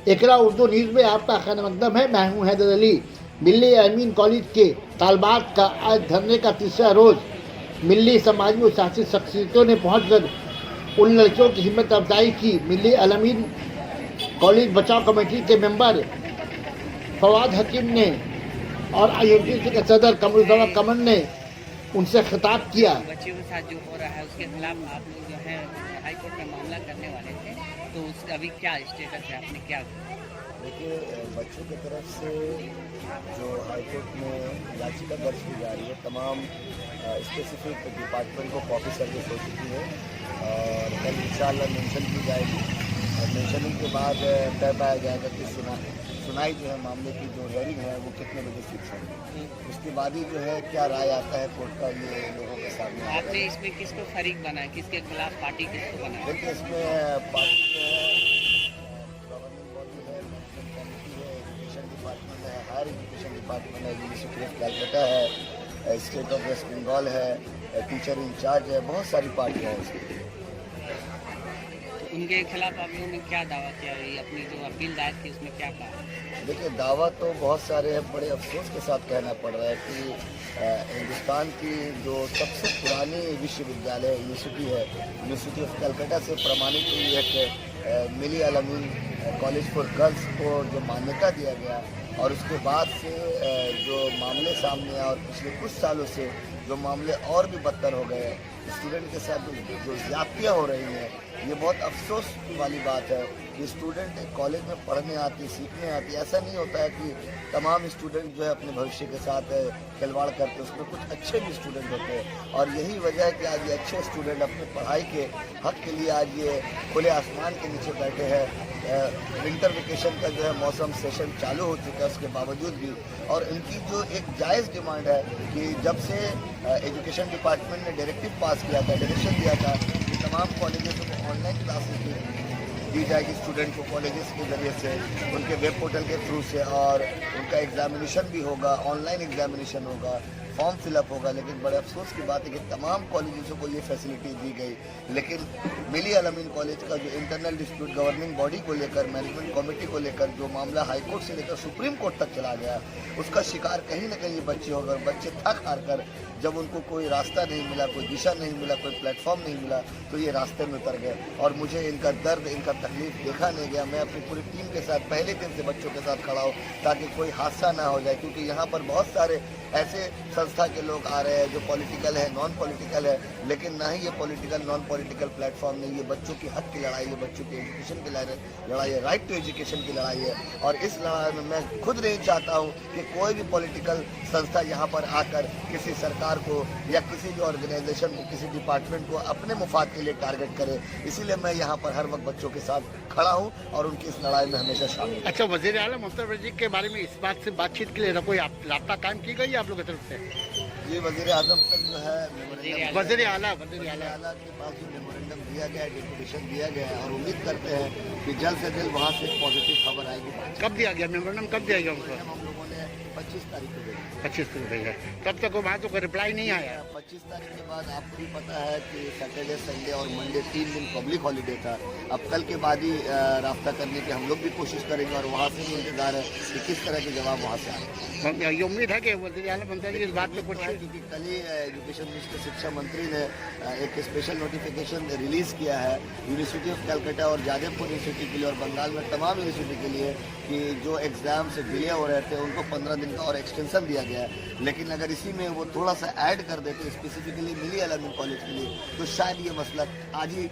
एकरा उर्दू न्यूज़ में आपका खैर मकदम है। मैं हूँ हैदर अली। मिल्ली अमीन कॉलेज के तालबात का आज धरने का तीसरा रोज़। मिल्ली समाज में उत्साहित शख्सियतों ने पहुंचकर उन लड़कियों की हिम्मत अफजाई की। मिल्ली अमीन कॉलेज बचाव कमेटी के मेंबर फवाद हकीम ने और IMTC के सदर कमरुद्दीन कमर ने उनसे खिताब किया। बच्चियों के साथ जो हो रहा है उसके खिलाफ आप लोग जो है हाई कोर्ट में मामला करने वाले थे, तो उसका अभी क्या स्टेटस है, आपने क्या? देखिए, बच्चों की तरफ से जो हाई कोर्ट में याचिका दर्ज की जा रही है, तमाम स्पेसिफिक डिपार्टमेंट को कॉपी सर्विस हो चुकी है और कल इंशाअल्लाह मेंशन की जाएगी और मेंशनिंग के बाद तय पाया जाएगा कि सुनाई जो है मामले की जो हेयरिंग है वो कितने बजे फिक्स होगी। उसके बाद ही जो है क्या राय आता है कोर्ट का, ये लोगों के सामने आपने इसमें किसको फरीक बनाया, किसके खिलाफ पार्टी किसको बनाया? देखिए, इसमें पार्टी जो है गवर्निंग बॉडी है, मैनेजमेंट कमेटी है, एजुकेशन डिपार्टमेंट है, हायर एजुकेशन डिपार्टमेंट है, यूनिवर्सिटी ऑफ कैलकाटा है, स्टेट ऑफ वेस्ट बंगाल है, टीचर इंचार्ज है, बहुत सारी पार्टियाँ हैं इसमें। उनके खिलाफ आप लोगों ने क्या दावा किया, अपनी जो अपील दायर की उसमें क्या कहा? देखिए, दावा तो बहुत सारे हैं। बड़े अफसोस के साथ कहना पड़ रहा है कि हिंदुस्तान की जो सबसे पुरानी विश्वविद्यालय यूनिवर्सिटी है, यूनिवर्सिटी ऑफ कलकत्ता से प्रमाणित हुई एक मिली अमीन कॉलेज फॉर गर्ल्स को जो मान्यता दिया गया और उसके बाद से जो मामले सामने आए और पिछले कुछ सालों से जो मामले और भी बदतर हो गए, स्टूडेंट के साथ जो ज्यादतियाँ हो रही हैं, ये बहुत अफसोस वाली बात है कि स्टूडेंट कॉलेज में पढ़ने आती, सीखने आती। ऐसा नहीं होता है कि तमाम स्टूडेंट जो है अपने भविष्य के साथ खिलवाड़ करते, उसमें कुछ अच्छे भी स्टूडेंट होते हैं और यही वजह है कि आज ये अच्छे स्टूडेंट अपने पढ़ाई के हक के लिए आज ये खुले आसमान के नीचे बैठे हैं। विंटर वेकेशन का जो है मौसम सेशन चालू हो चुका है, उसके बावजूद भी और इनकी जो एक जायज़ डिमांड है कि जब से एजुकेशन डिपार्टमेंट ने डायरेक्टिव पास किया था, डायरेक्शन दिया था कि तमाम कॉलेजों को ऑनलाइन क्लासेस दी जाएगी स्टूडेंट को कॉलेजेस के ज़रिए से, उनके वेब पोर्टल के थ्रू से, और उनका एग्जामिनेशन भी होगा, ऑनलाइन एग्जामिनेशन होगा, फॉर्म फिलअप होगा। लेकिन बड़े अफसोस की बात है कि तमाम कॉलेजों को ये फैसिलिटी दी गई, लेकिन मिली अमीन कॉलेज का जो इंटरनल डिस्प्यूट गवर्निंग बॉडी को लेकर, मैनेजमेंट कमेटी को लेकर जो मामला हाईकोर्ट से लेकर सुप्रीम कोर्ट तक चला गया, उसका शिकार कहीं ना कहीं बच्चे हो गए। बच्चे थक हार कर जब उनको कोई रास्ता नहीं मिला, कोई दिशा नहीं मिला, कोई प्लेटफॉर्म नहीं मिला, तो ये रास्ते में उतर गए और मुझे इनका दर्द, इनका तकलीफ देखा नहीं गया। मैं अपनी पूरी टीम के साथ पहले दिन से बच्चों के साथ खड़ा हूँ ताकि कोई हादसा ना हो जाए, क्योंकि यहाँ पर बहुत सारे ऐसे संस्था के लोग आ रहे हैं जो पॉलिटिकल है, नॉन पॉलिटिकल है, लेकिन ना ही ये पॉलिटिकल नॉन पॉलिटिकल प्लेटफॉर्म नहीं। ये बच्चों की हक की लड़ाई है, बच्चों के एजुकेशन की लड़ाई है, राइट टू एजुकेशन की लड़ाई है। और इस लड़ाई में मैं खुद नहीं चाहता हूँ कि कोई भी पॉलिटिकल संस्था यहाँ पर आकर किसी सरकार को या किसी भी ऑर्गेनाइजेशन को, किसी डिपार्टमेंट को अपने मुफाद के लिए टारगेट करे। इसीलिए मैं यहाँ पर हर वक्त बच्चों के साथ खड़ा हूँ और उनकी इस लड़ाई में हमेशा शामिल। अच्छा, वज़ीर आला ममता बनर्जी के बारे में इस बात से बातचीत के लिए कोई राब्ता कायम की गई आप लोग की तरफ से? ये वज़ीर आज़म तक जो है वज़ीर आला के पास जो मेमोरेंडम दिया गया है, डिक्लेरेशन दिया गया है और उम्मीद करते हैं कि जल्द से जल्द वहाँ से पॉजिटिव खबर आएगी। कब दिया गया मेमोरेंडम, कब दिया गया उनको? हम लोगों ने 25 तारीख को दिया। 25 को दिया। तब तक वहाँ तो कोई रिप्लाई नहीं आया। 25 तारीख के बाद आपको भी पता है कि सैटरडे, संडे और मंडे 3 दिन पब्लिक हॉलीडे था। अब कल के बाद ही रास्ता करने की हम लोग भी कोशिश करेंगे और वहाँ से भी इंतजार है कि किस तरह के जवाब वहाँ से आए। ये उम्मीद है कि वज़ीर आला ममता जी इस बात पे कुछ, क्योंकि कल ही एजुकेशन मिनिस्टर, शिक्षा मंत्री ने एक स्पेशल नोटिफिकेशन रिलीज़ किया है यूनिवर्सिटी ऑफ कलकत्ता और जादवपुर यूनिवर्सिटी के लिए और बंगाल में तमाम यूनिवर्सिटी के लिए कि जो एग्ज़ाम से डिले हो रहे थे उनको 15 दिन का और एक्सटेंशन दिया गया है। लेकिन अगर इसी में वो थोड़ा सा ऐड कर देते स्पेसिफिकली मिली अमीन कॉलेज के लिए, तो शायद ये मसला आज ही